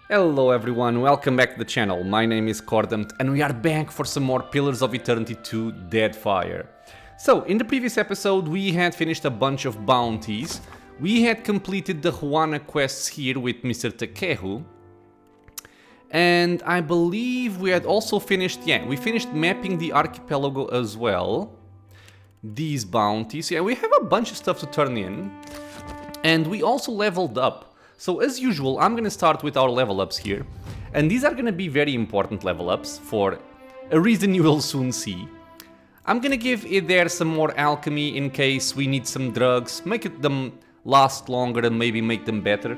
Hello everyone, welcome back to the channel. My name is Cordamt and we are back for some more Pillars of Eternity 2 Deadfire. So, in the previous episode we had finished a bunch of bounties. We had completed the Juana quests here with Mr. Takehu. And I believe we had also finished, we finished mapping the archipelago as well. These bounties, we have a bunch of stuff to turn in. And we also leveled up. So as usual, I'm gonna start with our level ups here. And these are gonna be very important level ups for a reason you will soon see. I'm gonna give it there some more alchemy in case we need some drugs, them last longer and maybe make them better.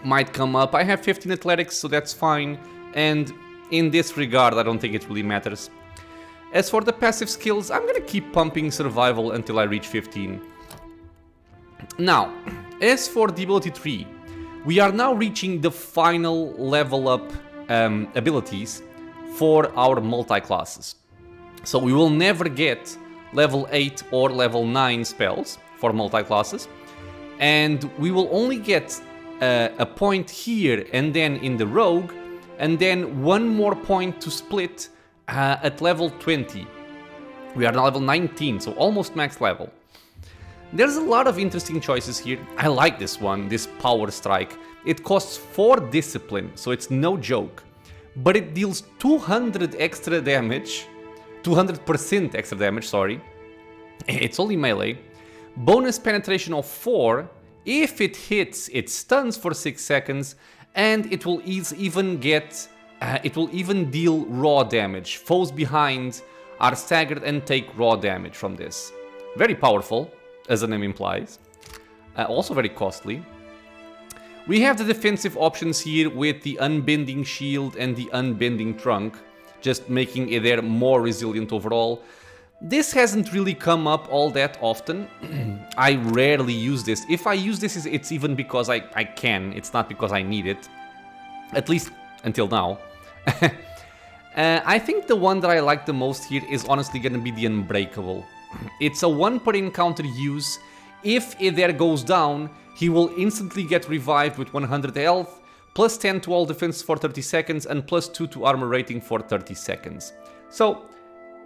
Might come up. I have 15 athletics, so that's fine. And in this regard, I don't think it really matters. As for the passive skills, I'm gonna keep pumping survival until I reach 15. Now, as for the ability tree, we are now reaching the final level up abilities for our multi-classes. So we will never get level 8 or level 9 spells for multi-classes. And we will only get a point here and then in the rogue, and then one more point to split at level 20. We are now level 19, so almost max level. There's a lot of interesting choices here. I like this one, this power strike. It costs 4 discipline, so it's no joke. But it deals 200 extra damage, 200% extra damage, sorry. It's only melee. Bonus penetration of 4. If it hits, it stuns for 6 seconds, and it will even deal raw damage. Foes behind are staggered and take raw damage from this. Very powerful, as the name implies. Also very costly. We have the defensive options here with the unbending shield and the unbending trunk, just making it there more resilient overall. This hasn't really come up all that often. I rarely use this. If I use this, it's even because I can. It's not because I need it. At least until now. I think the one that I like the most here is honestly going to be the Unbreakable. It's a 1 per encounter use. If it there goes down, he will instantly get revived with 100 health, plus 10 to all defense for 30 seconds, and plus 2 to armor rating for 30 seconds. So,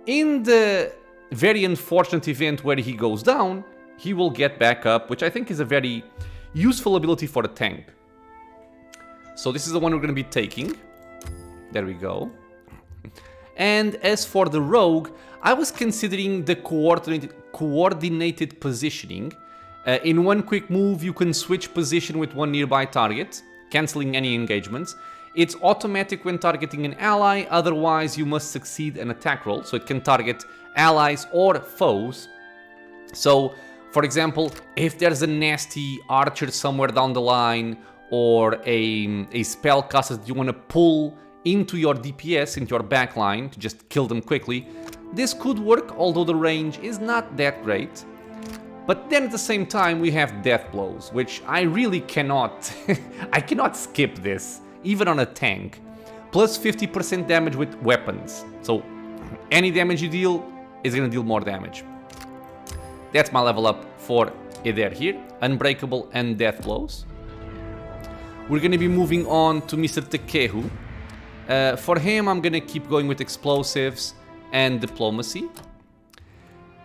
in the very unfortunate event where he goes down, he will get back up, which I think is a very useful ability for a tank. So this is the one we're going to be taking. There we go. And as for the rogue, I was considering the coordinated positioning. In one quick move, you can switch position with one nearby target, cancelling any engagements. It's automatic when targeting an ally, otherwise you must succeed an attack roll, so it can target allies or foes. So, for example, if there's a nasty archer somewhere down the line, or a spellcaster that you want to pull into your DPS, into your backline, to just kill them quickly, this could work, although the range is not that great. But then at the same time we have death blows, which I really cannot... I cannot skip this, even on a tank. Plus 50% damage with weapons. So any damage you deal is going to deal more damage. That's my level up for either here, Unbreakable and Death Blows. We're going to be moving on to Mr. Takehu. For him, I'm gonna keep going with explosives and diplomacy.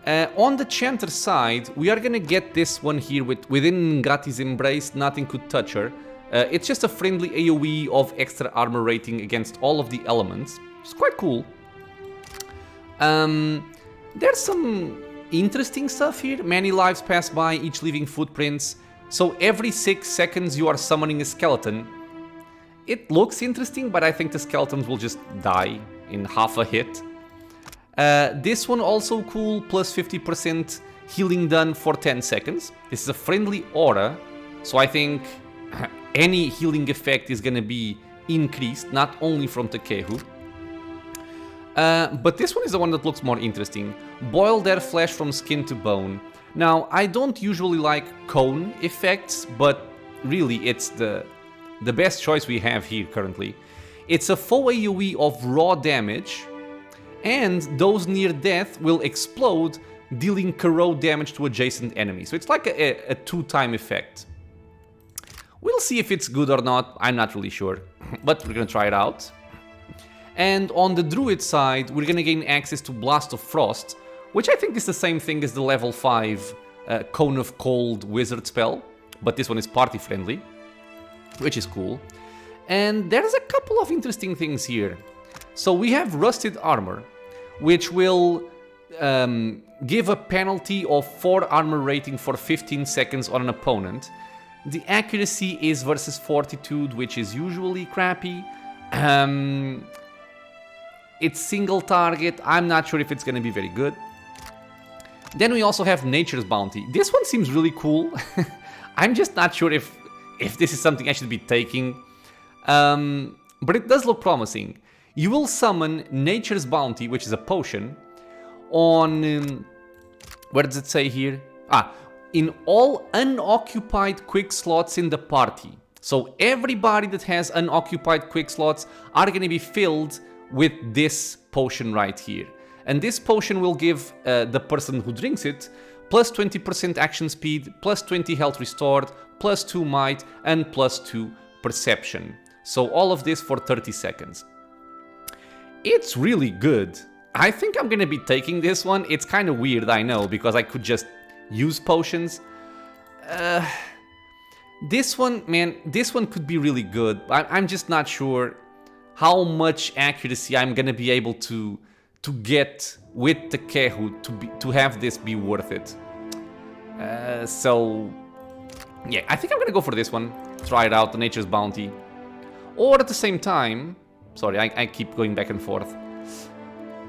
On the chanter side, we are gonna get this one here within Ngati's Embrace. Nothing could touch her. It's just a friendly AoE of extra armor rating against all of the elements. It's quite cool. There's some interesting stuff here. Many lives pass by, each leaving footprints. So every 6 seconds you are summoning a skeleton. It looks interesting, but I think the skeletons will just die in half a hit. This one also cool, plus 50% healing done for 10 seconds. This is a friendly aura, so I think any healing effect is gonna be increased, not only from Takehu. But this one is the one that looks more interesting. Boil their flesh from skin to bone. Now, I don't usually like cone effects, but really it's the best choice we have here currently. It's a full AoE of raw damage, and those near death will explode, dealing corrode damage to adjacent enemies. So it's like a 2-time effect. We'll see if it's good or not, I'm not really sure, but we're gonna try it out. And on the Druid side, we're gonna gain access to Blast of Frost, which I think is the same thing as the level 5 Cone of Cold wizard spell, but this one is party friendly, which is cool. And there's a couple of interesting things here. So we have Rusted Armor, which will give a penalty of 4 armor rating for 15 seconds on an opponent. The accuracy is versus Fortitude, which is usually crappy. It's single target, I'm not sure if it's gonna be very good. Then we also have Nature's Bounty. This one seems really cool. I'm just not sure if this is something I should be taking. But it does look promising. You will summon Nature's Bounty, which is a potion, on... where does it say here? In all unoccupied quick slots in the party. So everybody that has unoccupied quick slots are going to be filled with this potion right here. And this potion will give the person who drinks it plus 20% action speed, plus 20 health restored, plus 2 might, and plus 2 perception. So all of this for 30 seconds. It's really good. I think I'm gonna be taking this one. It's kind of weird, I know, because I could just use potions. This one, man, this one could be really good. I'm just not sure how much accuracy I'm gonna be able to get with the Kehu to have this be worth it. So yeah, I think I'm gonna go for this one. Try it out, the Nature's Bounty. Or at the same time, sorry, I keep going back and forth.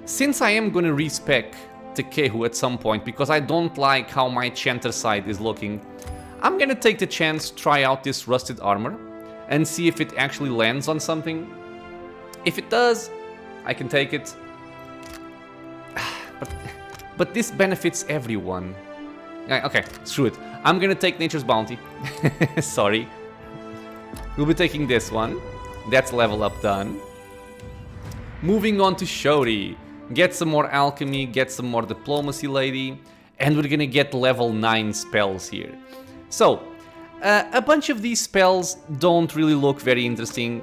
Since I am gonna respec Kehu at some point, because I don't like how my Chanter side is looking, I'm gonna take the chance to try out this Rusted Armor and see if it actually lands on something. If it does, I can take it. But this benefits everyone. Okay, screw it. I'm gonna take Nature's Bounty. Sorry. We'll be taking this one. That's level up done. Moving on to Shori. Get some more alchemy, get some more diplomacy lady, and we're gonna get level 9 spells here. So, a bunch of these spells don't really look very interesting.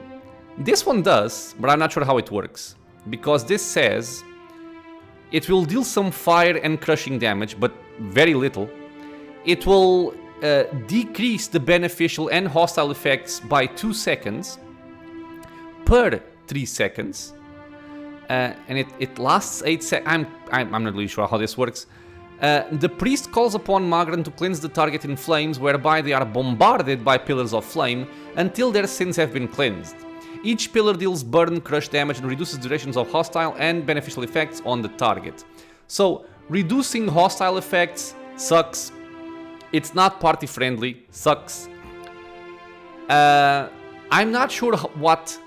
This one does, but I'm not sure how it works, because this says it will deal some fire and crushing damage, but very little. It will decrease the beneficial and hostile effects by 2 seconds per 3 seconds. And it lasts 8 seconds. I'm not really sure how this works. The priest calls upon Magran to cleanse the target in flames, whereby they are bombarded by pillars of flame until their sins have been cleansed. Each pillar deals burn, crush damage, and reduces durations of hostile and beneficial effects on the target. So, reducing hostile effects sucks. It's not party friendly. Sucks. I'm not sure what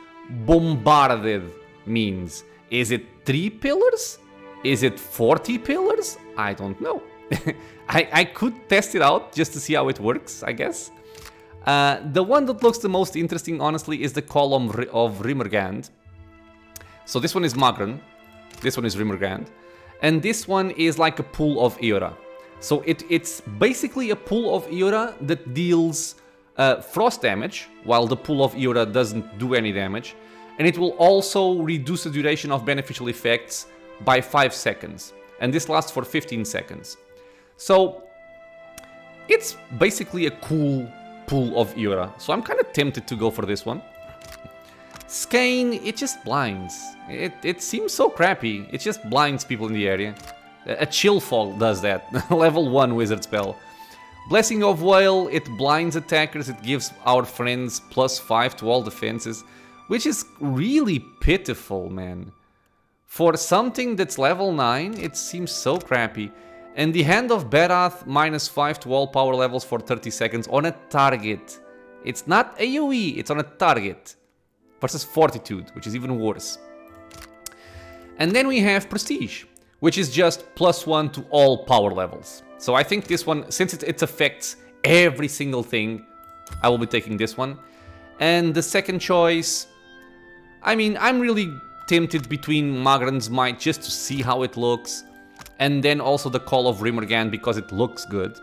bombarded means. Is it 3 pillars? Is it 40 pillars? I don't know. I could test it out just to see how it works, I guess. The one that looks the most interesting, honestly, is the column of Rimmergand. So this one is Magran, this one is Rimmergand, and this one is like a pool of Eora. So it's basically a pool of Eora that deals frost damage, while the pool of Eora doesn't do any damage. And it will also reduce the duration of beneficial effects by 5 seconds. And this lasts for 15 seconds. So it's basically a cool pool of Eora. So I'm kind of tempted to go for this one. Skane, it just blinds. It seems so crappy. It just blinds people in the area. A Chill Fog does that. Level 1 wizard spell. Blessing of Whale, it blinds attackers. It gives our friends +5 to all defenses. Which is really pitiful, man. For something that's level 9, it seems so crappy. And the Hand of Berath, -5 to all power levels for 30 seconds on a target. It's not AoE, it's on a target. Versus Fortitude, which is even worse. And then we have Prestige, which is just +1 to all power levels. So I think this one, since it affects every single thing, I will be taking this one. And the second choice, I mean, I'm really tempted between Magran's Might just to see how it looks, and then also the Call of Rimmergand because it looks good.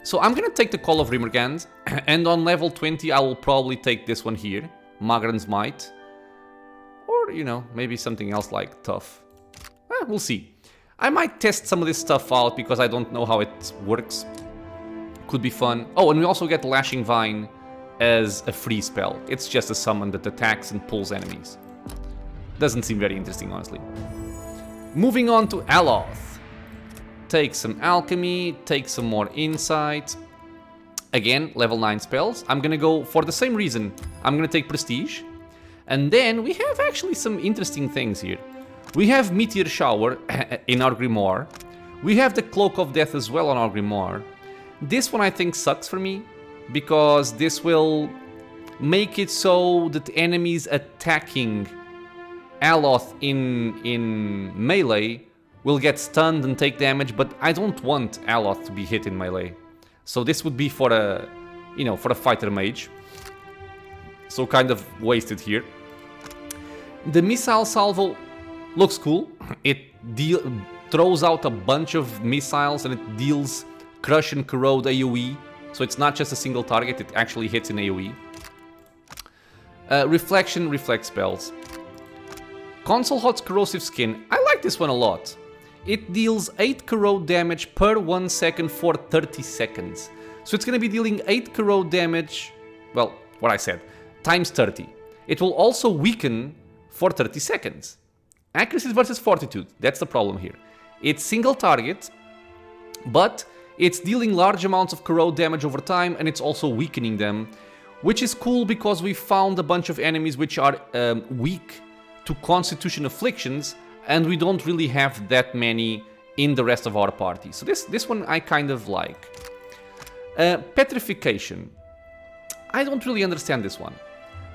So I'm gonna take the Call of Rimmergand, and on level 20 I will probably take this one here, Magran's Might. Or, you know, maybe something else like Tough. We'll see. I might test some of this stuff out because I don't know how it works. Could be fun. Oh, and we also get Lashing Vine as a free spell. It's just a summon that attacks and pulls enemies. Doesn't seem very interesting, honestly. Moving on to Aloth. Take some Alchemy, take some more Insight. Again, level 9 spells. I'm gonna go, for the same reason, I'm gonna take Prestige. And then we have actually some interesting things here. We have Meteor Shower in our Grimoire. We have the Cloak of Death as well on our Grimoire. This one I think sucks for me, because this will make it so that enemies attacking Aloth in melee will get stunned and take damage, but I don't want Aloth to be hit in melee. So this would be for a, you know, for a fighter mage. So kind of wasted here. The Missile Salvo looks cool. It throws out a bunch of missiles and it deals Crush and Corrode AoE. So it's not just a single target, it actually hits in AoE. Reflection, Reflect spells. Console Hot's Corrosive Skin. I like this one a lot. It deals 8 corrode damage per 1 second for 30 seconds. So it's going to be dealing 8 corrode damage, well, what I said, times 30. It will also weaken for 30 seconds. Accuracy versus Fortitude, that's the problem here. It's single target, but it's dealing large amounts of corrode damage over time, and it's also weakening them, which is cool because we found a bunch of enemies which are weak to Constitution Afflictions, and we don't really have that many in the rest of our party. So this one I kind of like. Petrification. I don't really understand this one.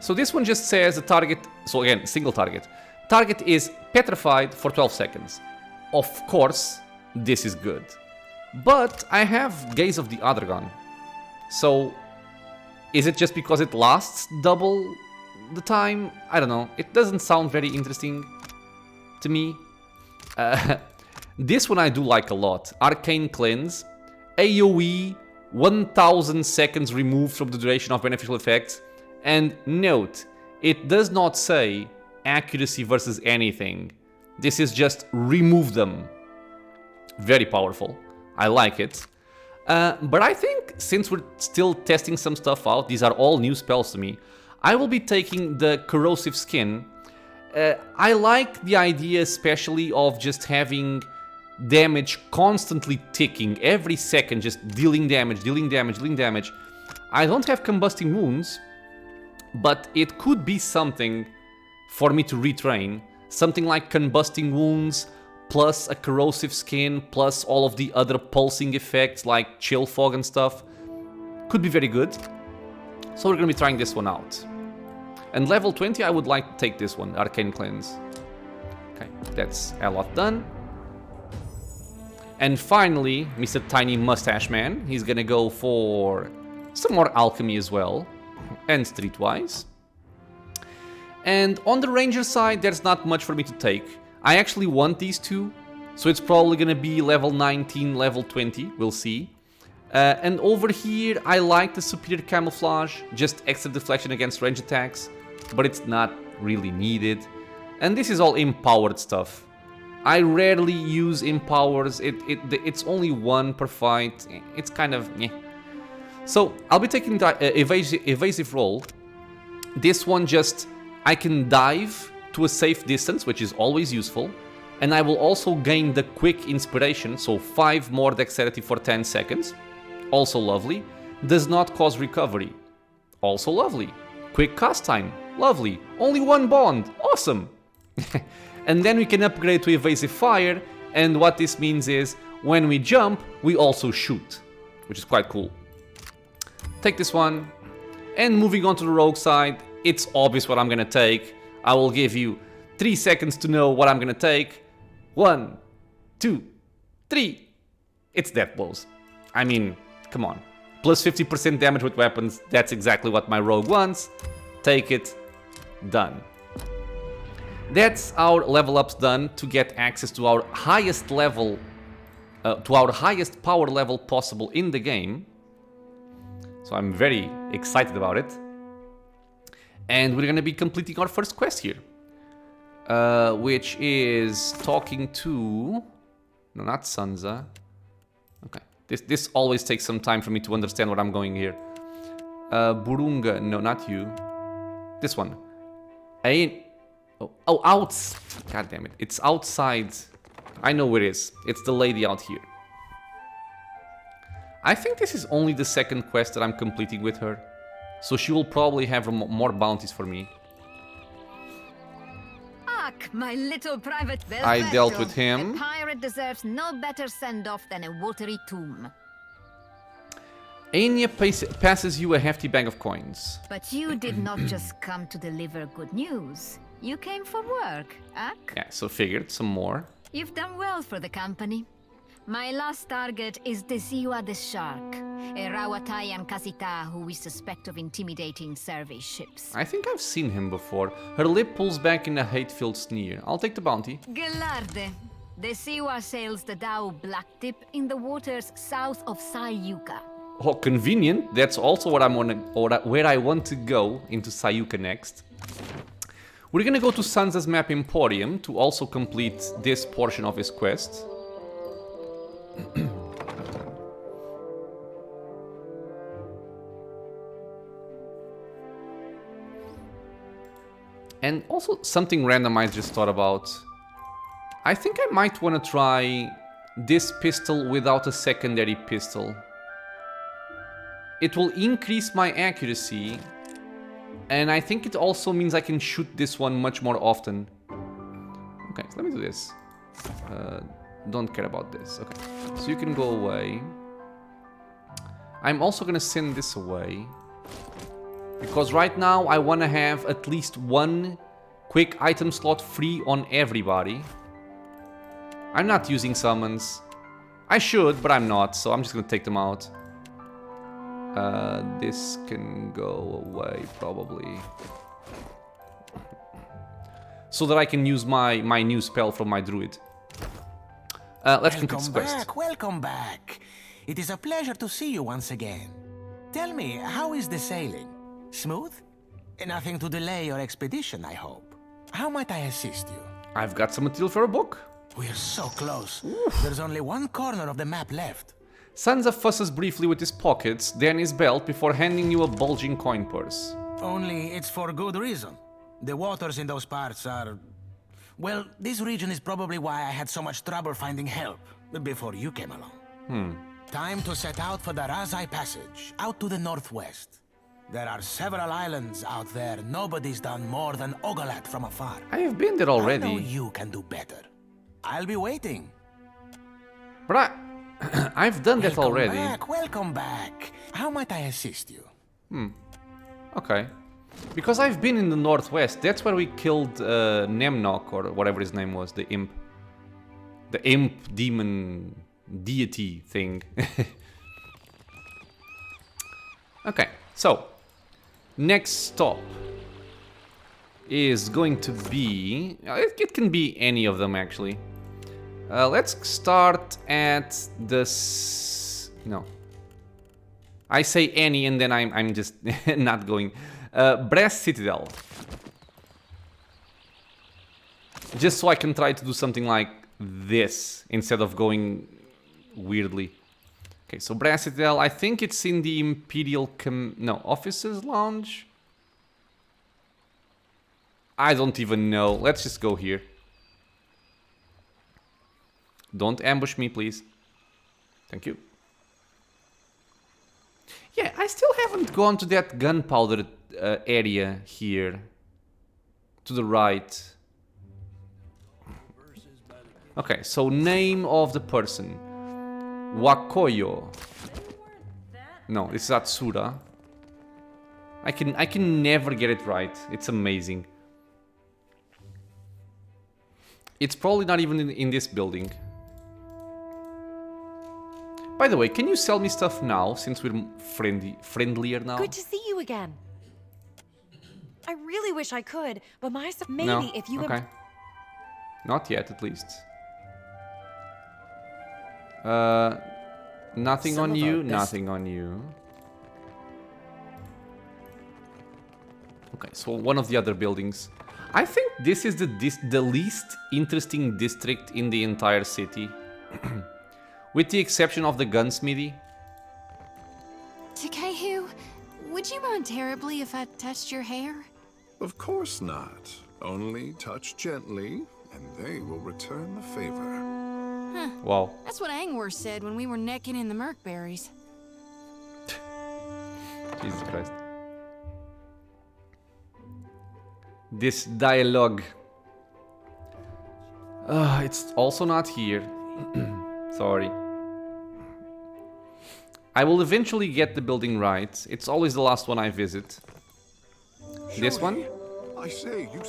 So this one just says the target, so again, single target. Target is petrified for 12 seconds. Of course, this is good. But I have Gaze of the Adragon. So, is it just because it lasts double the time? I don't know. It doesn't sound very interesting to me. This one I do like a lot. Arcane Cleanse. AoE, 1000 seconds removed from the duration of beneficial effects. And note, it does not say accuracy versus anything. This is just remove them. Very powerful. I like it. But I think since we're still testing some stuff out, these are all new spells to me, I will be taking the Corrosive Skin. I like the idea especially of just having damage constantly ticking every second, just dealing damage, dealing damage, dealing damage. I don't have Combusting Wounds, but it could be something for me to retrain. Something like Combusting Wounds, plus a Corrosive Skin, plus all of the other pulsing effects like Chill Fog and stuff. Could be very good. So we're gonna be trying this one out. And level 20, I would like to take this one, Arcane Cleanse. Okay, that's Aloth done. And finally, Mr. Tiny Mustache Man. He's gonna go for some more Alchemy as well. And Streetwise. And on the Ranger side, there's not much for me to take. I actually want these two, so it's probably gonna be level 19, level 20, we'll see. And over here, I like the Superior Camouflage, just extra deflection against range attacks, but it's not really needed. And this is all empowered stuff. I rarely use empowers, it's only one per fight, it's kind of meh. So I'll be taking the evasive roll. This one just, I can dive to a safe distance, which is always useful, and I will also gain the quick inspiration, so 5 more dexterity for 10 seconds, also lovely. Does not cause recovery, also lovely. Quick cast time, lovely. Only 1 bond, awesome. And then we can upgrade to evasive fire, and what this means is when we jump, we also shoot, which is quite cool. Take this one, and moving on to the rogue side, it's obvious what I'm gonna take. I will give you 3 seconds to know what I'm gonna take. 1, 2, 3. It's Death Blows. I mean, come on. Plus 50% damage with weapons, that's exactly what my rogue wants. Take it. Done. That's our level ups done to get access to our highest level, to our highest power level possible in the game. So I'm very excited about it. And we're gonna be completing our first quest here. Which is talking to... No, not Sansa. Okay. This always takes some time for me to understand what I'm going here. Burunga. No, not you. This one. Oh, outs. God damn it. It's outside. I know where it is. It's the lady out here. I think this is only the second quest that I'm completing with her. So she will probably have more bounties for me. My little private I dealt with him. A pirate deserves no better send-off than a watery tomb. Anya passes you a hefty bag of coins. But you did not just come to deliver good news. You came for work, Ak? Yeah, so figured some more. You've done well for the company. My last target is Desiwa the Shark, a Rawatayan Kasita who we suspect of intimidating survey ships. I think I've seen him before. Her lip pulls back in a hate-filled sneer. I'll take the bounty. Gelarde. Desiwa sails the Dao Blacktip in the waters south of Sayuka. Oh, convenient. That's also what where I want to go, into Sayuka next. We're gonna go to Sansa's map Emporium to also complete this portion of his quest. And also something random I just thought about. I think I might want to try this pistol without a secondary pistol. It will increase my accuracy, and I think it also means I can shoot this one much more often. Okay, so let me do this. Don't care about this. Okay, so you can go away. I'm also gonna send this away, because right now I want to have at least one quick item slot free on everybody. I'm not using summons. I should, but I'm not, so I'm just gonna take them out. This can go away probably, so that I can use my new spell from my druid. Let's complete this quest. Welcome back. It is a pleasure to see you once again. Tell me, how is the sailing? Smooth? Nothing to delay your expedition, I hope. How might I assist you? I've got some material for a book. We're so close. There's only one corner of the map left. Sansa fusses briefly with his pockets, then his belt, before handing you a bulging coin purse. Only it's for good reason. The waters in those parts are... Well, this region is probably why I had so much trouble finding help before you came along. Time to set out for the Razai Passage, out to the northwest. There are several islands out there nobody's done more than Ogolat from afar. I have been there already. I know you can do better. I'll be waiting. But I've done that already. Welcome back. How might I assist you? Okay. Because I've been in the northwest. That's where we killed Nemnok, or whatever his name was, the imp. The imp demon deity thing. Okay, so next stop is going to be... It can be any of them, actually. Let's start at this... No. I say any and then I'm just not going. Brass Citadel. Just so I can try to do something like this instead of going weirdly. Okay, so Brass Citadel, I think it's in the Imperial Officers Lounge? I don't even know. Let's just go here. Don't ambush me, please. Thank you. Yeah, I still haven't gone to that gunpowder area here. To the right. Okay, so name of the person. Wakoyo. No, this is Atsura. I can never get it right. It's amazing. It's probably not even in this building. By the way, can you sell me stuff now, since we're friendlier now? Good to see you again. I really wish I could, but maybe no. if you... Okay. Not yet, at least. Nothing on you, nothing on you. Okay, so one of the other buildings. I think this is the least interesting district in the entire city. With the exception of the gunsmithy. Takehu, would you mind terribly if I touched your hair? Of course not. Only touch gently, and they will return the favor. Huh. Wow. That's what Angwer said when we were necking in the Merkberries. Jesus Christ. This dialogue. It's also not here. Sorry. I will eventually get the building right. It's always the last one I visit. This one? I say, you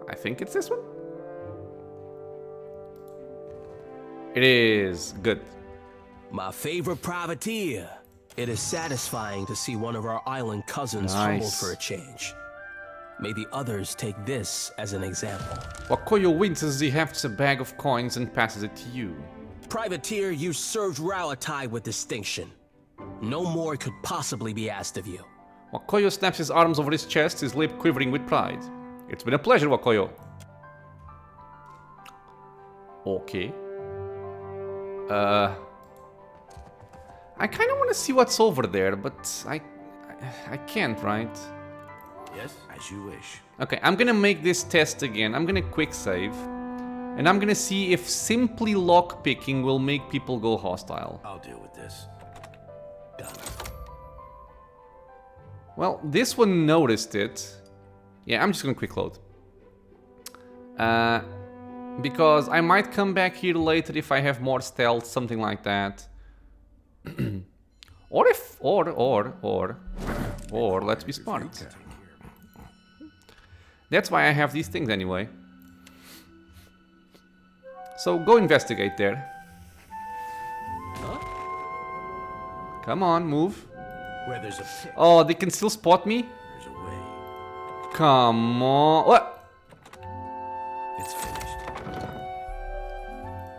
I think it's this one. It is. Good. My favorite privateer. It is satisfying to see one of our island cousins humbled for a change. May the others take this as an example. Wakoyo wins as he hefts a bag of coins and passes it to you. Privateer, you served Rauatai with distinction. No more could possibly be asked of you. Wakoyo snaps his arms over his chest, his lip quivering with pride. It's been a pleasure, Wakoyo. Okay. I kind of want to see what's over there, but I can't, right? Yes, as you wish. Okay, I'm gonna make this test again. I'm gonna quick save. And I'm gonna see if simply lockpicking will make people go hostile. I'll deal with this. Done. Well, this one noticed it. Yeah, I'm just gonna quick load. Because I might come back here later if I have more stealth, something like that. or let's be smart. That's why I have these things anyway. So go investigate there. Come on, move. Where there's a pit, Oh, they can still spot me? there's a way. Come on. What? It's finished.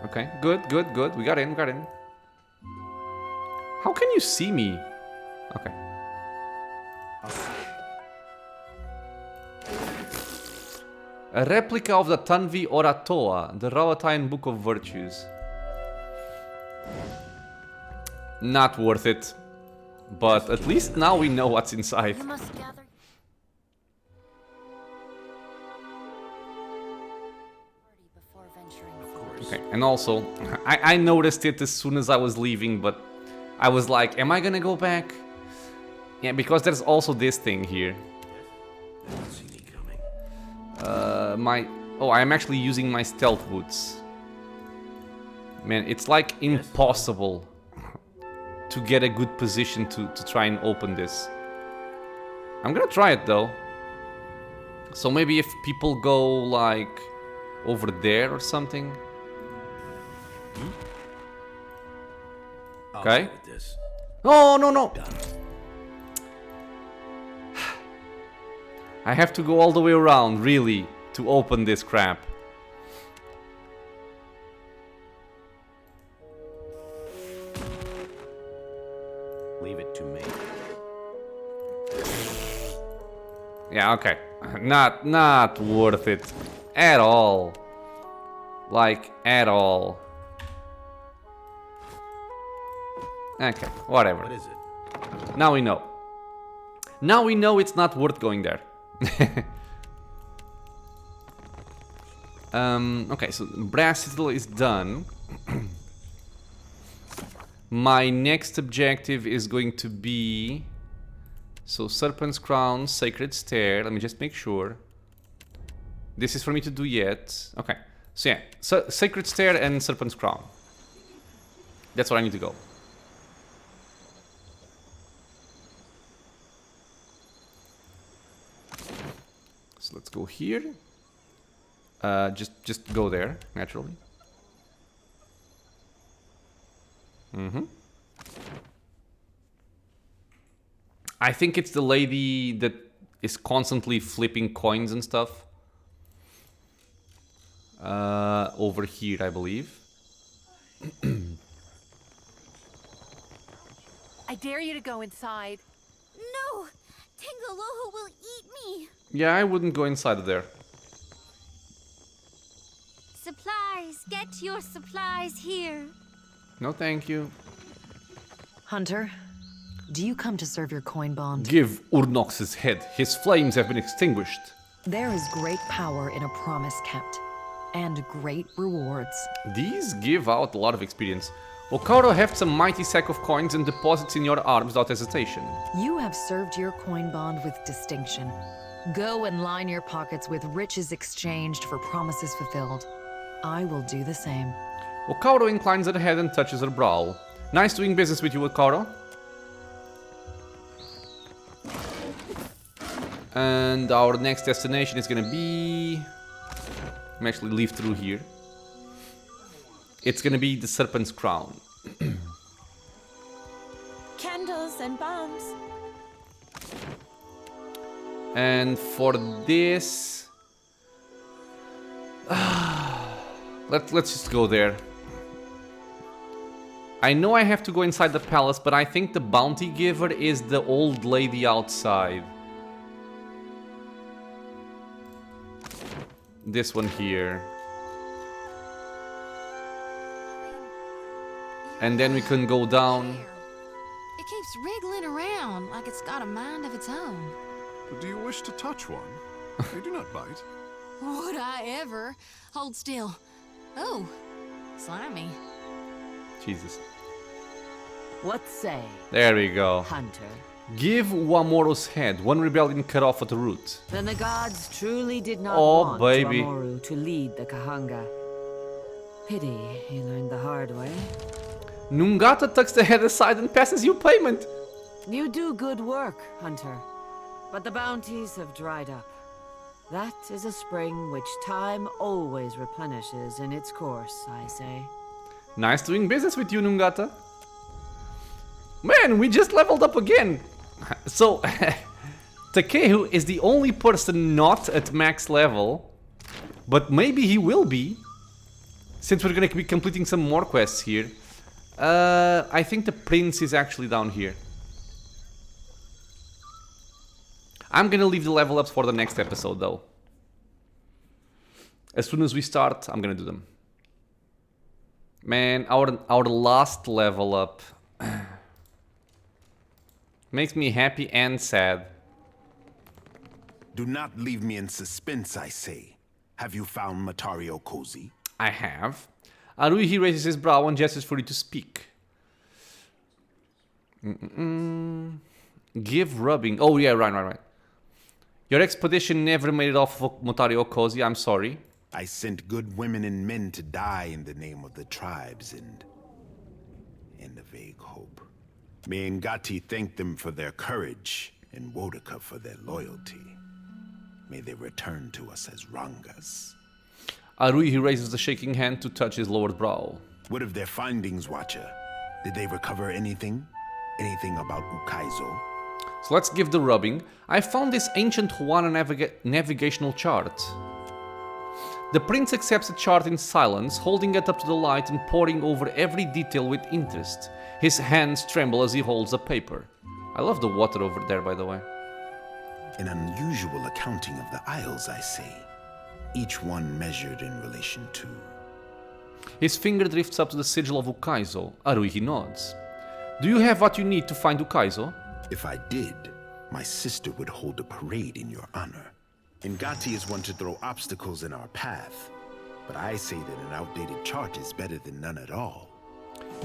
Okay, good. We got in. How can you see me? Okay. A replica of the Tanvi Oratoa, the Rauataian Book of Virtues. Not worth it. But at least now we know what's inside. You must gather. Before venturing forth. Okay, and also, I noticed it as soon as I was leaving, but I was like, am I gonna go back? Yeah, because there's also this thing here. They don't see me coming. Oh, I'm actually using my stealth boots. Man, it's like impossible to get a good position to try and open this. I'm gonna try it though. So maybe if people go like over there or something. I'll Okay. deal with this. Oh, no. Done. I have to go all the way around, really, to open this crap. Leave it to me. Yeah, okay. Not worth it at all. Like, at all. Okay, whatever. What is it? Now we know. Now we know it's not worth going there. Okay, so Brass Citadel is done. My next objective is going to be... So, Serpent's Crown, Sacred Stair. Let me just make sure. This is for me to do yet. Okay, so yeah. Sacred Stair and Serpent's Crown. That's where I need to go. So let's go here. Just go there, naturally. I think it's the lady that is constantly flipping coins and stuff. Over here, I believe. I dare you to go inside. No! Tangaloho will eat me! Yeah, I wouldn't go inside there. Supplies! Get your supplies here! No, thank you. Hunter, do you come to serve your coin bond? Give Urnox's head. His flames have been extinguished. There is great power in a promise kept, and great rewards. These give out a lot of experience. Okauro hefts a mighty sack of coins and deposits in your arms without hesitation. You have served your coin bond with distinction. Go and line your pockets with riches exchanged for promises fulfilled. I will do the same. Okauro inclines her head and touches her brow. Nice doing business with you, Okauro. And our next destination is gonna be... I'm actually leave through here. It's gonna be the Serpent's Crown. Candles and bombs. And for this... let's just go there. I know I have to go inside the palace, but I think the bounty giver is the old lady outside. This one here. And then we can go down. It keeps wriggling around like it's got a mind of its own. Do you wish to touch one? They do not bite. Would I ever? Hold still. Oh, slimy. Jesus. What say, There we go. Hunter? Give Uamoro's head. One rebellion cut off at the root. Then the gods truly did not Oh, want baby. Uamoru to lead the Kahanga. Pity he learned the hard way. Nungata tucks the head aside and passes you payment. You do good work, Hunter. But the bounties have dried up. That is a spring which time always replenishes in its course, I say. Nice doing business with you, Nungata. Man, we just leveled up again. So, Takehu is the only person not at max level. But maybe he will be. Since we're gonna be completing some more quests here. I think the prince is actually down here. I'm gonna leave the level ups for the next episode though. As soon as we start, I'm gonna do them. Man, our last level up makes me happy and sad. Do not leave me in suspense, I say. Have you found Matario Cozy? I have. Aruhi raises his brow and gestures for you to speak. Give rubbing. Oh yeah, right. Your expedition never made it off of Matario Cozy, I'm sorry. I sent good women and men to die in the name of the tribes and in a vague hope. May Ngati thank them for their courage and Wodaka for their loyalty. May they return to us as Rangas. Aruhi raises the shaking hand to touch his lowered brow. What of their findings, Watcher? Did they recover anything? Anything about Ukaizo? So let's give the rubbing. I found this ancient Huana navigational chart. The prince accepts the chart in silence, holding it up to the light and poring over every detail with interest. His hands tremble as he holds the paper. I love the water over there, by the way. An unusual accounting of the isles, I say. Each one measured in relation to... His finger drifts up to the sigil of Ukaizo. Aruhi nods. Do you have what you need to find Ukaizo? If I did, my sister would hold a parade in your honor. Ngati is one to throw obstacles in our path, but I say that an outdated chart is better than none at all.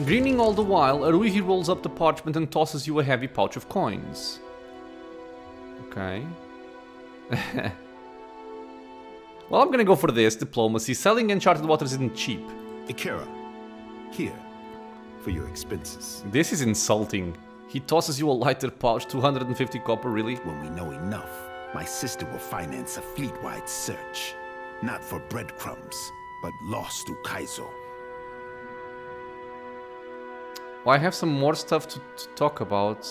Grinning all the while, Aruhi rolls up the parchment and tosses you a heavy pouch of coins. Okay. Well, I'm gonna go for this, diplomacy. Selling enchanted waters isn't cheap. Ikera, here, for your expenses. This is insulting. He tosses you a lighter pouch, 250 copper, really? When we know enough, my sister will finance a fleet-wide search. Not for breadcrumbs, but lost Ukaizo. Well, I have some more stuff to talk about.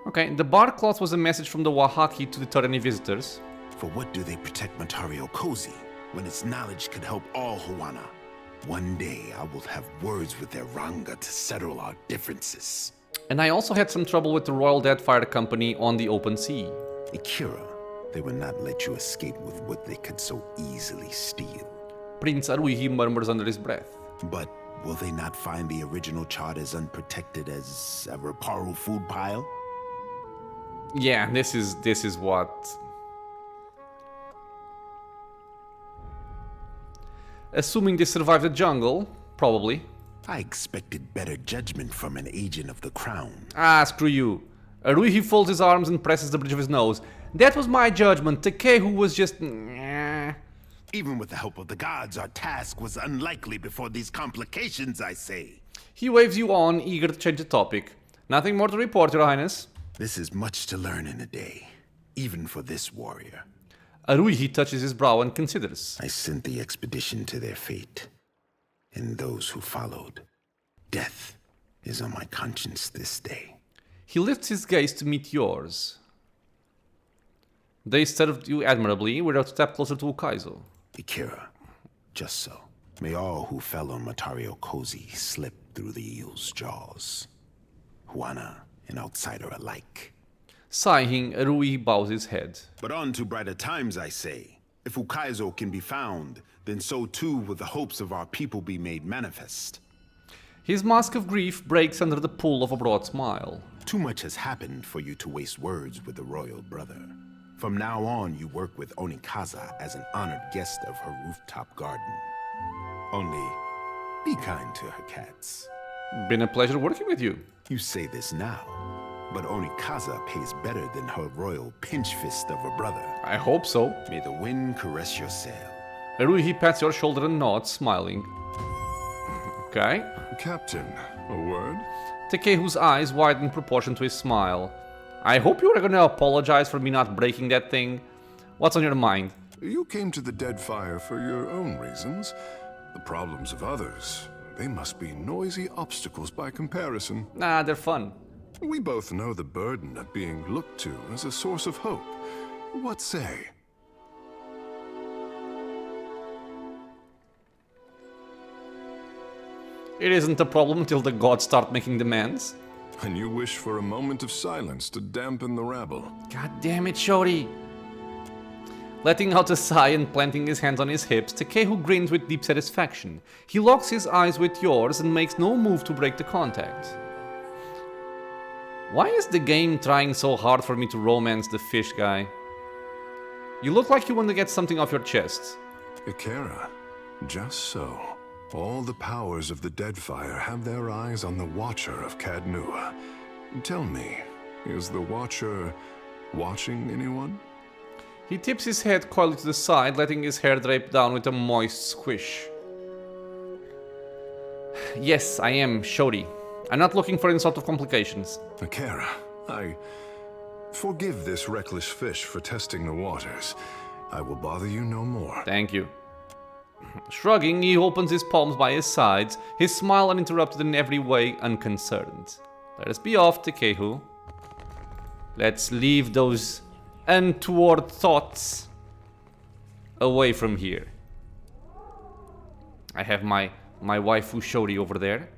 Okay, the bar cloth was a message from the Wahaki to deter any visitors. For what do they protect Matario Cozy, when its knowledge could help all Huana? One day I will have words with their Ranga to settle our differences. And I also had some trouble with the Royal Deadfire Company on the open sea. Akira, they would not let you escape with what they could so easily steal. Prince Aruihi murmurs under his breath. But will they not find the original chart as unprotected as a Reparu food pile? Yeah, this is what... Assuming they survive the jungle, probably. I expected better judgment from an agent of the crown. Ah, screw you. Aruihi folds his arms and presses the bridge of his nose. That was my judgment. Takehu was just... Even with the help of the gods, our task was unlikely before these complications, I say. He waves you on, eager to change the topic. Nothing more to report, Your Highness. This is much to learn in a day, even for this warrior. Aruihi touches his brow and considers. I sent the expedition to their fate, and those who followed. Death is on my conscience this day. He lifts his gaze to meet yours. They served you admirably. We're out to step closer to Ukaizo. Akira, just so. May all who fell on Matario Kozi slip through the eel's jaws. Huana and outsider alike. Sighing, Aruihi bows his head. But on to brighter times, I say. If Ukaizo can be found, then so too will the hopes of our people be made manifest. His mask of grief breaks under the pull of a broad smile. Too much has happened for you to waste words with the royal brother. From now on, you work with Onikaza as an honored guest of her rooftop garden. Only, be kind to her cats. Been a pleasure working with you. You say this now, but Onikaza pays better than her royal pinch fist of a brother. I hope so. May the wind caress your sail. Aruihi pats your shoulder and nods, smiling. Okay. Captain, a word? Takehu's eyes widen in proportion to his smile. I hope you are gonna apologize for me not breaking that thing. What's on your mind? You came to the Deadfire for your own reasons. The problems of others, they must be noisy obstacles by comparison. Nah, they're fun. We both know the burden of being looked to as a source of hope. What say? It isn't a problem until the gods start making demands. And you wish for a moment of silence to dampen the rabble. God damn it, Shori! Letting out a sigh and planting his hands on his hips, Takehu grins with deep satisfaction. He locks his eyes with yours and makes no move to break the contact. Why is the game trying so hard for me to romance the fish guy? You look like you want to get something off your chest. Ikera, just so. All the powers of the Deadfire have their eyes on the Watcher of Cadnua. Tell me, is the Watcher watching anyone? He tips his head coyly to the side, letting his hair drape down with a moist squish. Yes, I am, Shori. I'm not looking for any sort of complications. Ikera, I forgive this reckless fish for testing the waters. I will bother you no more. Thank you. Shrugging, he opens his palms by his sides, his smile uninterrupted in every way unconcerned. Let us be off, Takehu. Let's leave those untoward thoughts away from here. I have my waifu Shori over there.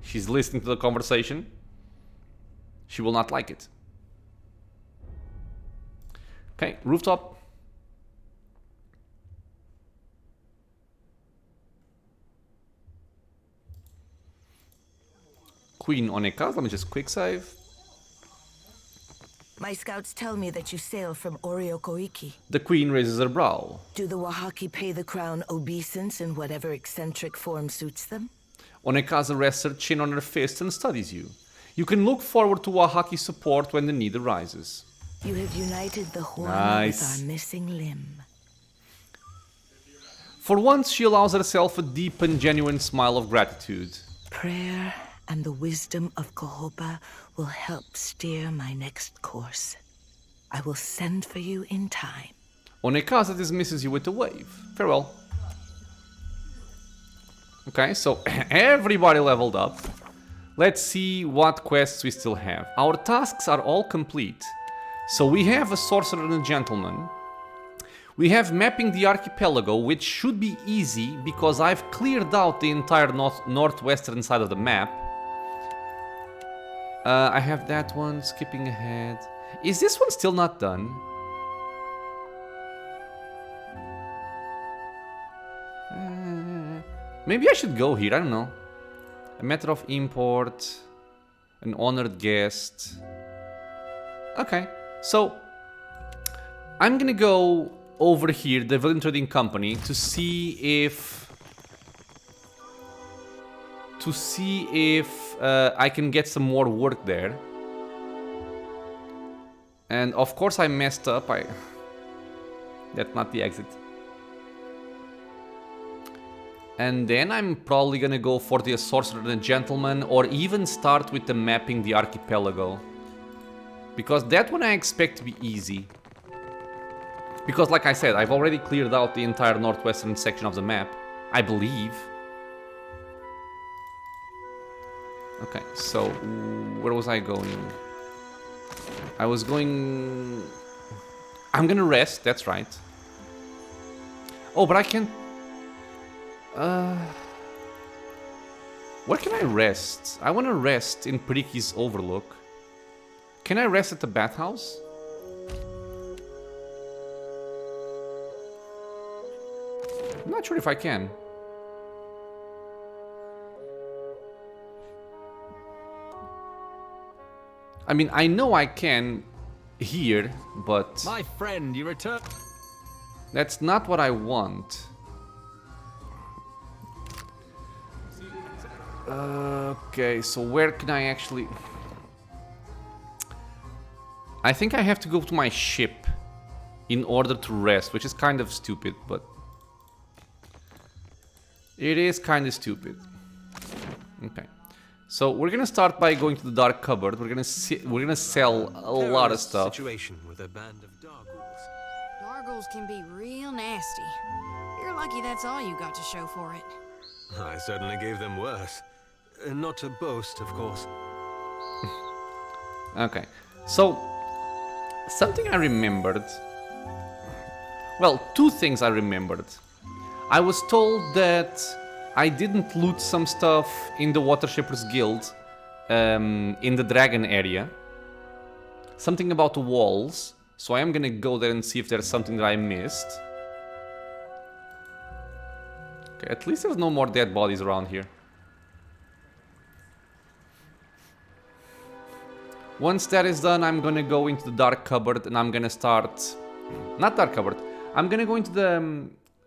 She's listening to the conversation. She will not like it. Okay, rooftop. Queen Onekaza, let me just quick save. My scouts tell me that you sail from Oriokoiki. The queen raises her brow. Do the Wahaki pay the crown obeisance in whatever eccentric form suits them? Onekaza rests her chin on her fist and studies you. You can look forward to Wahaki support when the need arises. You have united the Huana with our missing limb. For once, she allows herself a deep and genuine smile of gratitude. Prayer and the wisdom of Kohopa will help steer my next course. I will send for you in time. Onekaza dismisses you with a wave. Farewell. Okay, so everybody leveled up. Let's see what quests we still have. Our tasks are all complete. So we have a sorcerer and a gentleman. We have mapping the archipelago, which should be easy because I've cleared out the entire northwestern side of the map. I have that one, skipping ahead. Is this one still not done? Maybe I should go here, I don't know. A matter of import, an honored guest. Okay, so I'm gonna go over here, the Villain Trading Company, to see if I can get some more work there. And of course I messed up. That's not the exit. And then I'm probably gonna go for the Sorcerer and the Gentleman, or even start with the mapping the archipelago. Because that one I expect to be easy. Because like I said, I've already cleared out the entire northwestern section of the map, I believe. Okay, so where was I going? I was going... I'm gonna rest, that's right. Oh, but I can't... Where can I rest? I wanna rest in Periki's Overlook. Can I rest at the bathhouse? I'm not sure if I can. I mean, I know I can here, but... My friend, you return... That's not what I want. Okay, so where can I actually... I think I have to go to my ship in order to rest, which is kind of stupid, but... It is kind of stupid. Okay. So we're gonna start by going to the dark cupboard. We're gonna sell a lot of stuff. Situation with a band of Dargools. Dargools can be real nasty. You're lucky that's all you got to show for it. I certainly gave them worse. Not to boast, of course. Okay. So something I remembered. Well, two things I remembered. I was told that I didn't loot some stuff in the Watershippers Guild in the dragon area. Something about the walls. So I am gonna go there and see if there's something that I missed. Okay, at least there's no more dead bodies around here. Once that is done, I'm gonna go into the dark cupboard and I'm gonna start... Not dark cupboard. I'm gonna go into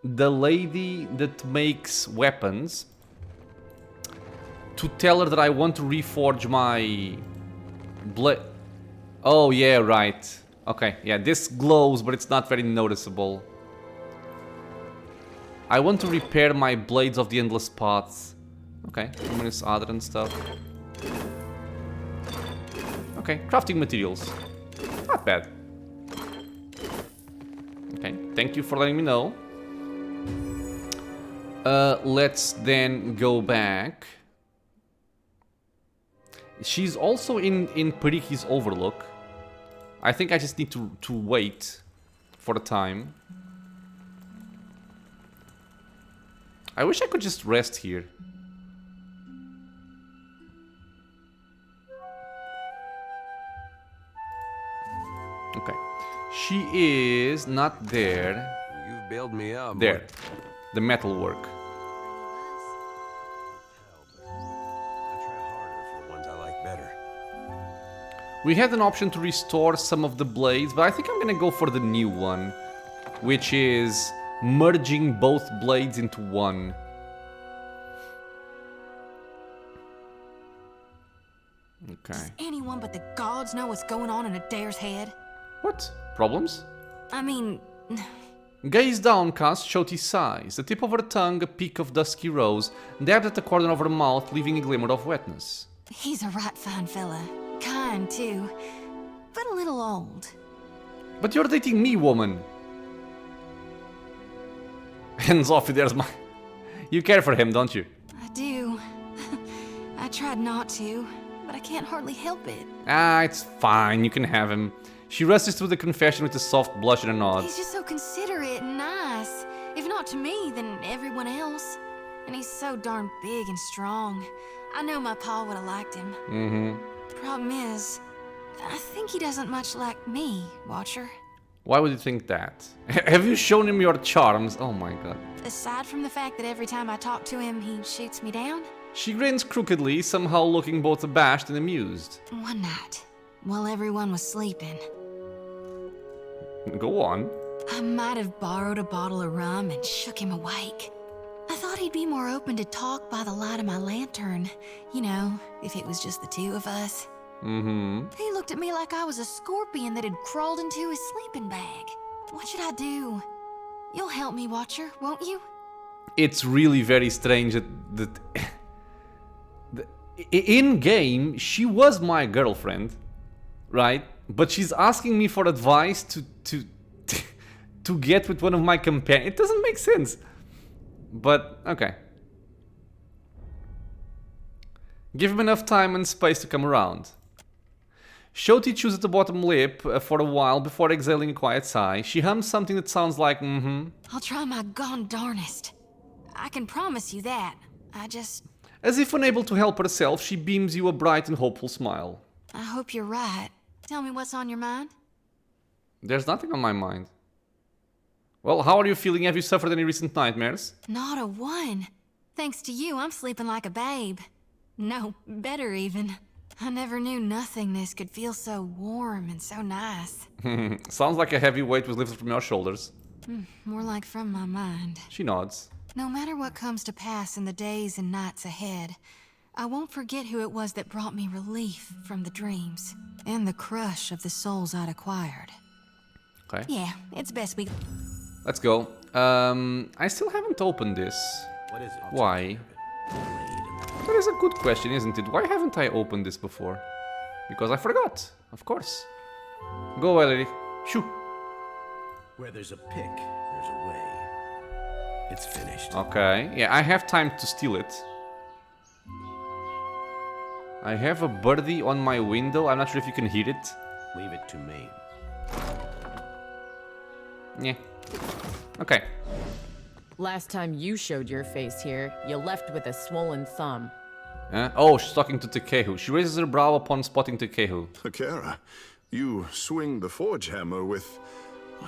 the lady that makes weapons to tell her that I want to reforge my blade. Oh yeah, right. Okay, yeah, this glows, but it's not very noticeable. I want to repair my blades of the endless paths. Okay, luminous other and stuff. Okay, crafting materials. Not bad. Okay, thank you for letting me know. Let's then go back. She's also in Periki's Overlook. I think I just need to wait for the time. I wish I could just rest here. Okay. She is not there. You've bailed me out. There. The metalwork. We had an option to restore some of the blades, but I think I'm gonna go for the new one, which is merging both blades into one. Okay. Does anyone but the gods know what's going on in Adair's head? What? Problems? I mean... Gaze downcast, showed his size. The tip of her tongue, a peak of dusky rose, dabbed at the corner of her mouth, leaving a glimmer of wetness. He's a right fine fella. Kind, too. But a little old. But you're dating me, woman. Hands off, there's my... You care for him, don't you? I do. I tried not to, but I can't hardly help it. Ah, it's fine, you can have him. She rushes through the confession with a soft blush and a nod. He's just so considerate and nice. If not to me, then everyone else. And he's so darn big and strong. I know my pa would have liked him. Mm-hmm. Problem is, I think he doesn't much like me, Watcher. Why would you think that? Have you shown him your charms? Oh my god. Aside from the fact that every time I talk to him, he shoots me down. She grins crookedly, somehow looking both abashed and amused. One night, while everyone was sleeping, Go on. I might have borrowed a bottle of rum and shook him awake. I thought he'd be more open to talk by the light of my lantern. You know, if it was just the two of us. He looked at me like I was a scorpion that had crawled into his sleeping bag. What should I do? You'll help me, Watcher, won't you? It's really very strange that in-game, she was my girlfriend, right? But she's asking me for advice to get with one of my companions. It doesn't make sense. But, okay. Give him enough time and space to come around. Shoti chews at the bottom lip for a while before exhaling a quiet sigh. She hums something that sounds like, I'll try my gone darnest. I can promise you that. I just... As if unable to help herself, she beams you a bright and hopeful smile. I hope you're right. Tell me what's on your mind. There's nothing on my mind. Well, how are you feeling? Have you suffered any recent nightmares? Not a one. Thanks to you, I'm sleeping like a babe. No, better even. I never knew nothingness could feel so warm and so nice. Sounds like a heavy weight was lifted from your shoulders. More like from my mind. She nods. No matter what comes to pass in the days and nights ahead, I won't forget who it was that brought me relief from the dreams and the crush of the souls I'd acquired. Okay. Yeah, it's best we... Let's go. I still haven't opened this. What is it? Why? That is a good question, isn't it? Why haven't I opened this before? Because I forgot, of course. Go away, lady. Shoo. Where there's a pick, there's a way. It's finished. Okay. Yeah, I have time to steal it. I have a birdie on my window. I'm not sure if you can hear it. Leave it to me. Yeah. Okay. Last time you showed your face here, you left with a swollen thumb. Oh, she's talking to Tekehu. She raises her brow upon spotting Tekehu. Akira, you swing the forge hammer with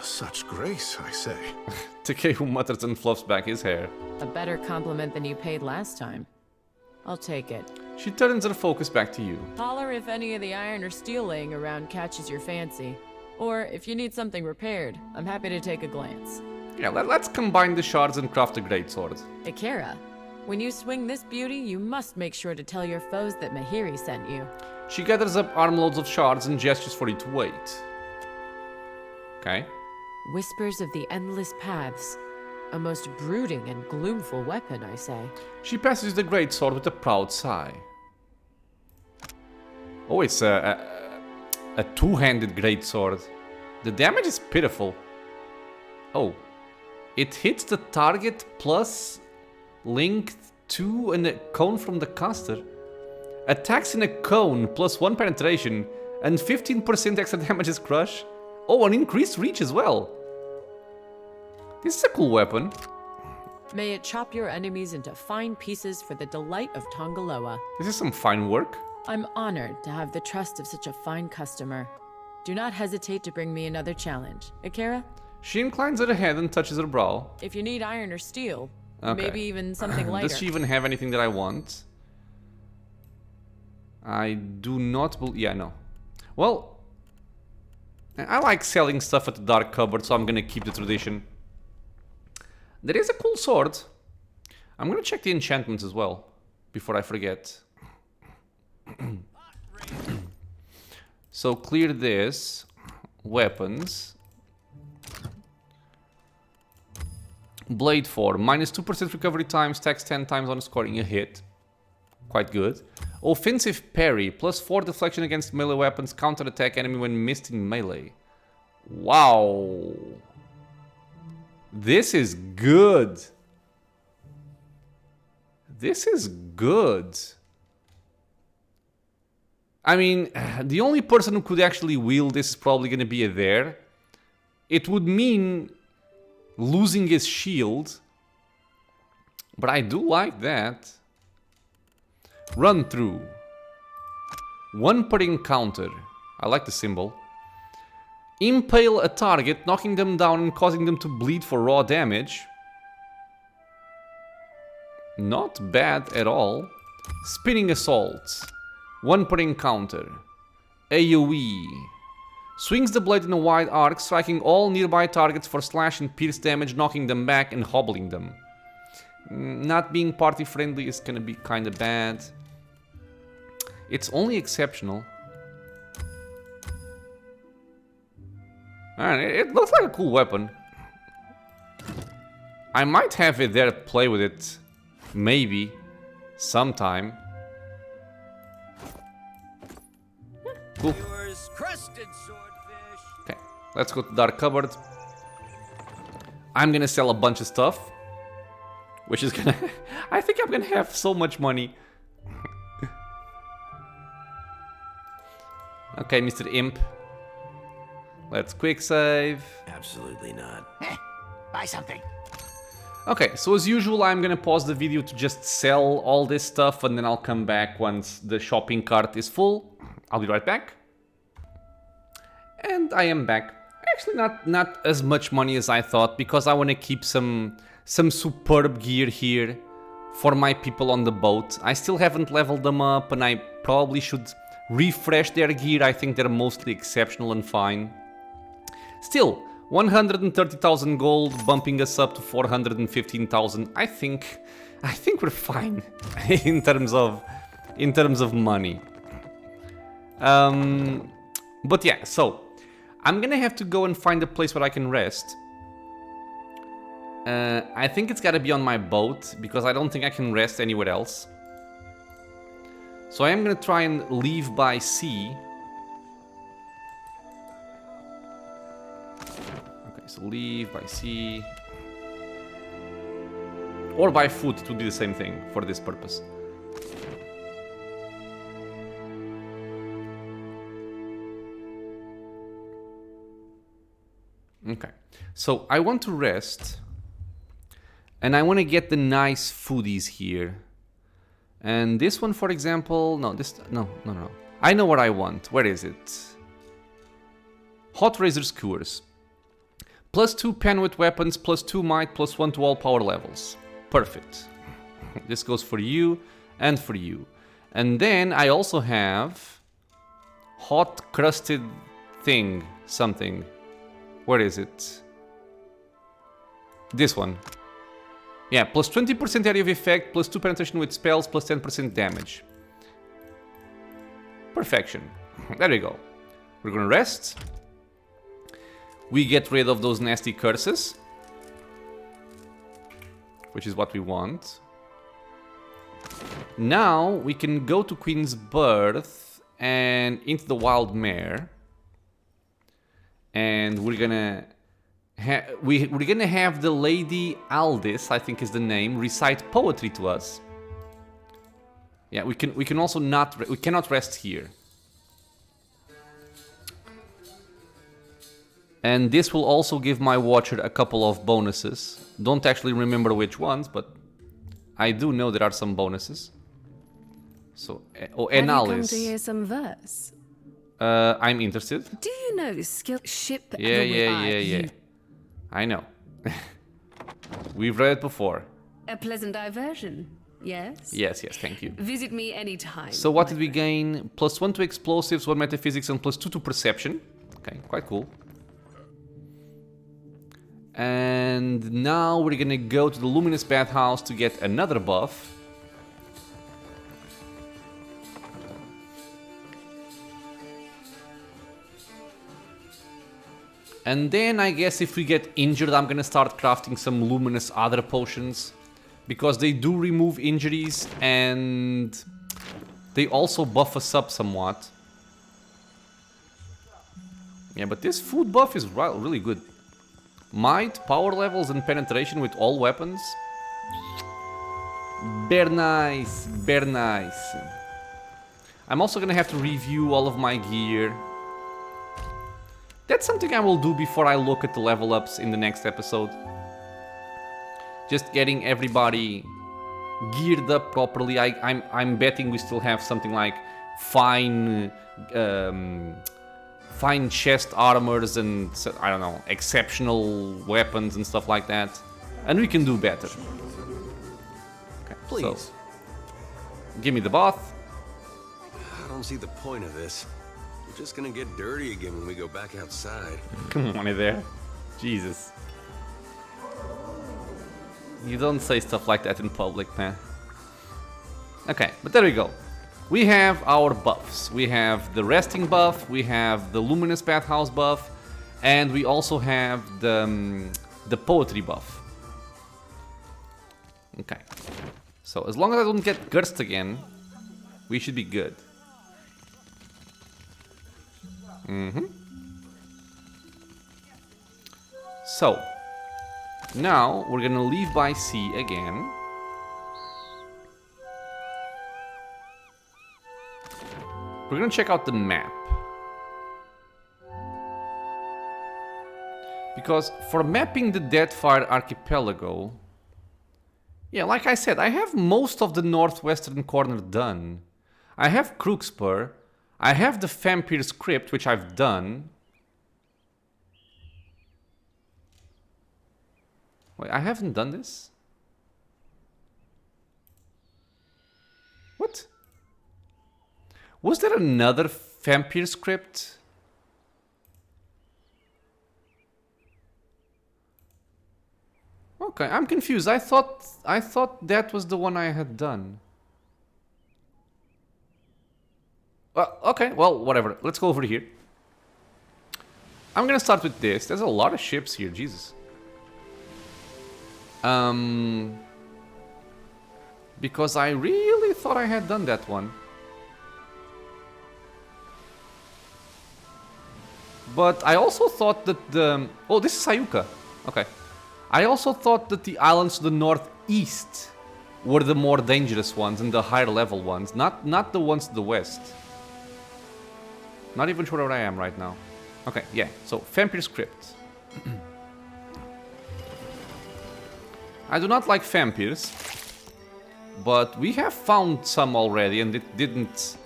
such grace, I say. Tekehu mutters and fluffs back his hair. A better compliment than you paid last time. I'll take it. She turns her focus back to you. Holler if any of the iron or steel laying around catches your fancy. Or if you need something repaired, I'm happy to take a glance. Yeah, let's combine the shards and craft a greatsword. Akira, when you swing this beauty, you must make sure to tell your foes that Mahiri sent you. She gathers up armloads of shards and gestures for you to wait. Okay. Whispers of the endless paths. A most brooding and gloomful weapon, I say. She passes the greatsword with a proud sigh. Oh, it's a two-handed greatsword. The damage is pitiful. Oh. It hits the target plus linked to a cone from the caster. Attacks in a cone plus 1 penetration and 15% extra damage is crush. Oh, an increased reach as well. This is a cool weapon. May it chop your enemies into fine pieces for the delight of Tongaloa. This is some fine work. I'm honored to have the trust of such a fine customer. Do not hesitate to bring me another challenge. Akira? She inclines her head and touches her brow. If you need iron or steel, okay. Maybe even something lighter. Does she even have anything that I want? I do not believe... Yeah, no. Well, I like selling stuff at the dark cupboard, so I'm gonna keep the tradition. There is a cool sword. I'm gonna check the enchantments as well, before I forget. So clear this. Weapons. Blade 4. Minus 2% recovery time, stacks 10 times on scoring a hit. Quite good. Offensive parry. Plus 4 deflection against melee weapons. Counter attack enemy when missed in melee. Wow. This is good. This is good. I mean, the only person who could actually wield this is probably going to be Adair. It would mean losing his shield. But I do like that. Run through. 1 per encounter. I like the symbol. Impale a target, knocking them down and causing them to bleed for raw damage. Not bad at all. Spinning assault. 1 per encounter. AoE. Swings the blade in a wide arc, striking all nearby targets for slash and pierce damage, knocking them back and hobbling them. Not being party friendly is gonna be kinda bad. It's only exceptional. Alright, it looks like a cool weapon. I might have it there to play with it. Maybe. Sometime. Cool. Okay, let's go to Dark Cupboard. I'm gonna sell a bunch of stuff. Which is gonna... I think I'm gonna have so much money. Okay, Mr. Imp. Let's quick save. Absolutely not. Buy something. Okay, so as usual, I'm gonna pause the video to just sell all this stuff, and then I'll come back once the shopping cart is full. I'll be right back. And I am back. Actually, not as much money as I thought, because I want to keep some superb gear here for my people on the boat. I still haven't leveled them up, and I probably should refresh their gear. I think they're mostly exceptional and fine. Still, 130,000 gold, bumping us up to 415,000. I think we're fine in terms of money. But yeah, so I'm gonna have to go and find a place where I can rest. I think it's gotta be on my boat, because I don't think I can rest anywhere else. So I am gonna try and leave by sea. Okay, so leave by sea. Or by foot, it would be the same thing for this purpose. Okay, so I want to rest. And I want to get the nice foodies here. And this one, for example... No, no. I know what I want. Where is it? Hot Razor Skewers. +2 pen with weapons, +2 might, +1 to all power levels. Perfect. This goes for you and for you. And then I also have... Hot Crusted Thing. Something. Where is it? This one. Yeah, +20% area of effect, +2 penetration with spells, +10% damage. Perfection. There we go. We're gonna rest. We get rid of those nasty curses. Which is what we want. Now we can go to Queen's Birth and into the Wild Mare. And we're gonna... we're gonna have the Lady Aldis, I think is the name, recite poetry to us. Yeah, we can also we cannot rest here. And this will also give my watcher a couple of bonuses. Don't actually remember which ones, but I do know there are some bonuses. So, Have you come to hear some verse? I'm interested. Do you know skill ship? Yeah. I know. We've read it before. A pleasant diversion, yes? Yes, thank you. Visit me anytime. So what did we gain? +1 to explosives, 1 metaphysics, and +2 to perception. Okay, quite cool. And now we're gonna go to the Luminous Bathhouse to get another buff. And then I guess if we get injured, I'm gonna start crafting some luminous other potions, because they do remove injuries and they also buff us up somewhat. Yeah, but this food buff is really good. Might, power levels, and penetration with all weapons. Very nice, very nice. I'm also gonna have to review all of my gear. That's something I will do before I look at the level ups in the next episode. Just getting everybody geared up properly. I'm betting we still have something like fine chest armors and, I don't know, exceptional weapons and stuff like that. And we can do better. Okay, please. So, give me the bath. I don't see the point of this. We're just gonna get dirty again when we go back outside. Come on in there. Jesus. You don't say stuff like that in public, man. Okay, but there we go. We have our buffs. We have the resting buff, we have the luminous bathhouse buff, and we also have the poetry buff. Okay. So as long as I don't get cursed again, we should be good. So, now we're gonna leave by sea again. We're gonna check out the map. Because for mapping the Deadfire archipelago, yeah, like I said, I have most of the northwestern corner done. I have Crookspur, I have the Vampire script, which I've done. Wait, I haven't done this? What? Was there another Vampire script? Okay, I'm confused. I thought that was the one I had done. Okay, well, whatever. Let's go over here. I'm gonna start with this. There's a lot of ships here, Jesus. Because I really thought I had done that one. But I also thought that the... Oh, this is Sayuka. Okay. I also thought that the islands to the northeast were the more dangerous ones and the higher level ones, not the ones to the west. Not even sure where I am right now. Okay, yeah. So, Vampire script. I do not like vampires, but we have found some already, and it didn't...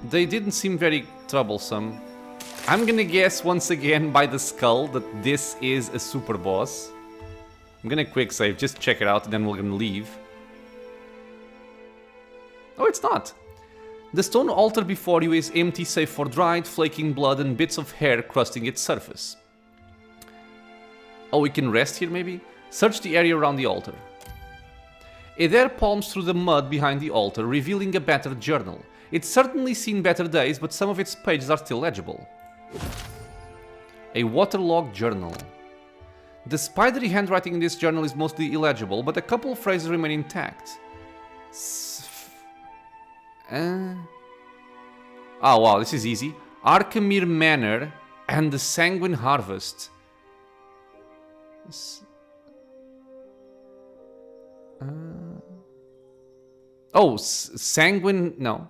They didn't seem very troublesome. I'm gonna guess once again by the skull that this is a super boss. I'm gonna quick save, just check it out, and then we're gonna leave. Oh, it's not! The stone altar before you is empty save for dried, flaking blood and bits of hair crusting its surface. Oh, we can rest here maybe? Search the area around the altar. Adair palms through the mud behind the altar, revealing a battered journal. It's certainly seen better days, but some of its pages are still legible. A waterlogged journal. The spidery handwriting in this journal is mostly illegible, but a couple of phrases remain intact. Oh wow, this is easy. Arkemir Manor and the Sanguine Harvest. Sanguine... no.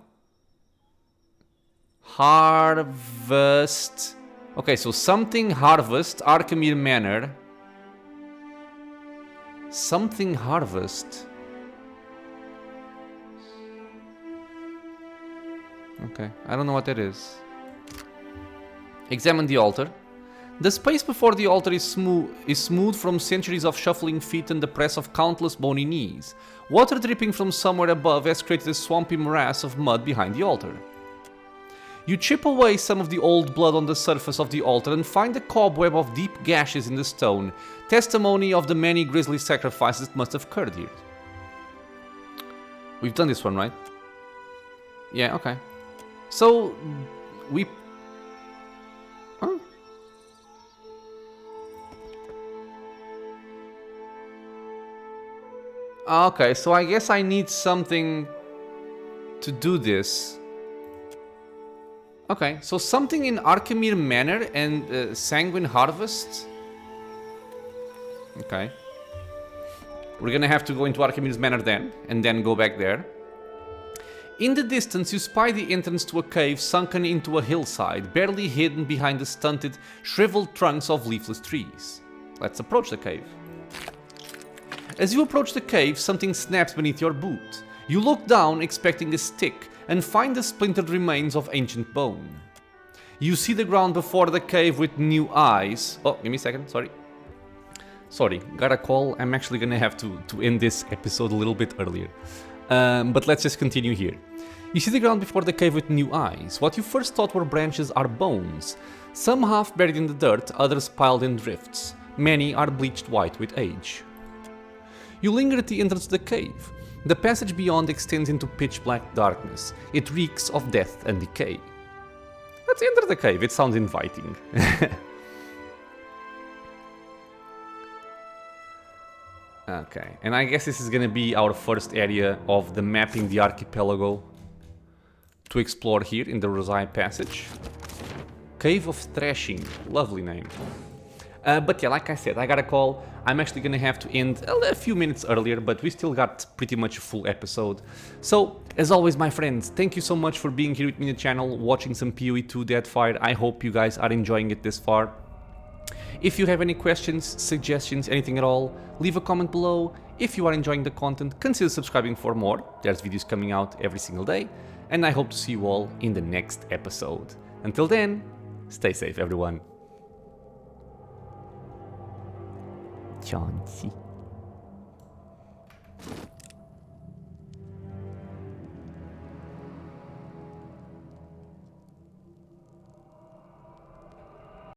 Harvest... Okay, so something Harvest, Arkemir Manor. Something Harvest. Okay, I don't know what that is. Examine the altar. The space before the altar is smooth from centuries of shuffling feet and the press of countless bony knees. Water dripping from somewhere above has created a swampy morass of mud behind the altar. You chip away some of the old blood on the surface of the altar and find a cobweb of deep gashes in the stone, testimony of the many grisly sacrifices that must have occurred here. We've done this one, right? Yeah, okay. So, we... Huh? Okay, so I guess I need something to do this. Okay, so something in Arkemir Manor and Sanguine Harvest. Okay. We're gonna have to go into Archimedes Manor then, and then go back there. In the distance, you spy the entrance to a cave sunken into a hillside, barely hidden behind the stunted, shriveled trunks of leafless trees. Let's approach the cave. As you approach the cave, something snaps beneath your boot. You look down, expecting a stick, and find the splintered remains of ancient bone. You see the ground before the cave with new eyes. Oh, give me a second, sorry. Sorry, got a call. I'm actually gonna have to end this episode a little bit earlier. But let's just continue here. You see the ground before the cave with new eyes. What you first thought were branches are bones. Some half buried in the dirt, others piled in drifts. Many are bleached white with age. You linger at the entrance of the cave. The passage beyond extends into pitch black darkness. It reeks of death and decay. Let's enter the cave, it sounds inviting. Okay, and I guess this is gonna be our first area of the mapping the archipelago to explore here in the Rosai passage. Cave of Thrashing, lovely name. But yeah, like I said, I got a call. I'm actually gonna have to end a few minutes earlier, but we still got pretty much a full episode. So, as always, my friends, thank you so much for being here with me on the channel, watching some PoE2 Deadfire. I hope you guys are enjoying it this far. If you have any questions, suggestions, anything at all, leave a comment below. If you are enjoying the content, consider subscribing for more. There's videos coming out every single day, and I hope to see you all in the next episode. Until then, stay safe, everyone. Chauncey.